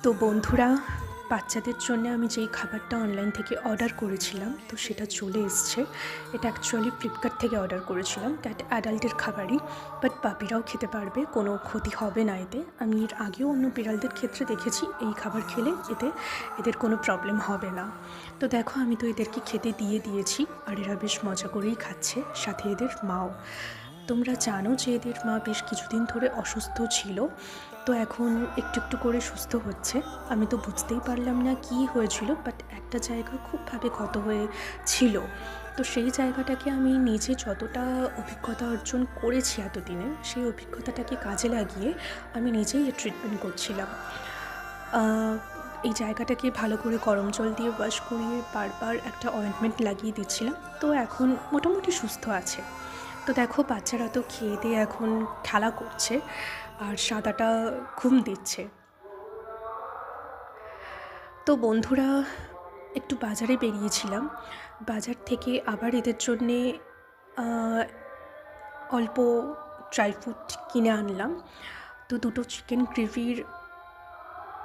তো বন্ধুরা, বাচ্চাদের জন্য আমি যেই খাবারটা অনলাইন থেকে অর্ডার করেছিলাম তো সেটা চলে এসছে। এটা অ্যাকচুয়ালি ফ্লিপকার্ট থেকে অর্ডার করেছিলাম। দ্যাট অ্যাডাল্টের খাবারই, বাট পাপিরাও খেতে পারবে, কোনো ক্ষতি হবে না এতে। আমি এর আগেও অন্য বিড়ালদের ক্ষেত্রে দেখেছি এই খাবার খেলে এদের কোনো প্রবলেম হবে না। তো দেখো, আমি তো এদেরকে খেতে দিয়ে দিয়েছি আর এরা বেশ মজা করেই খাচ্ছে, সাথে এদের মাও। তোমরা জানো যে এদের মা বেশ কিছুদিন ধরে অসুস্থ ছিল, তো এখন একটু একটু করে সুস্থ হচ্ছে। আমি তো বুঝতেই পারলাম না কি হয়েছিল, বাট একটা জায়গা খুবভাবে ক্ষত হয়েছিল। তো সেই জায়গাটাকে আমি নিজে যতটা অভিজ্ঞতা অর্জন করেছি এতদিনে, সেই অভিজ্ঞতাটাকে কাজে লাগিয়ে আমি নিজেই এর ট্রিটমেন্ট করছিলাম। এই জায়গাটাকে ভালো করে গরম জল দিয়ে ওয়াশ করিয়ে বারবার একটা অয়েন্টমেন্ট লাগিয়ে দিচ্ছিলাম। তো এখন মোটামুটি সুস্থ আছে। তো দেখো, বাচ্চারা তো খেয়ে দিয়ে এখন খেলা করছে আর সাদাটা ঘুম দিচ্ছে। তো বন্ধুরা, একটু বাজারে বেরিয়েছিলাম। বাজার থেকে আবার এদের জন্যে অল্প ড্রাই ফ্রুট কিনে আনলাম। তো দুটো চিকেন গ্রেভির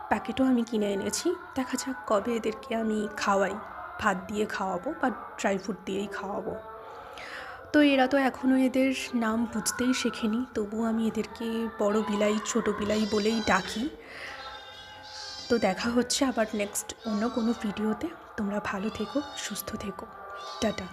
প্যাকেটও আমি কিনে এনেছি। দেখা যাক কবে এদেরকে আমি খাওয়াই, ভাত দিয়ে খাওয়াবো বা ড্রাই ফ্রুট দিয়েই খাওয়াবো। তো এরা তো এখনও এদের নাম বুঝতেই শেখেনি, তবুও আমি এদেরকে বড় বিলাই ছোট বিলাই বলেই ডাকি। তো দেখা হচ্ছে আবার নেক্সট অন্য কোনো ভিডিওতে। তোমরা ভালো থেকো, সুস্থ থেকো। টাটা।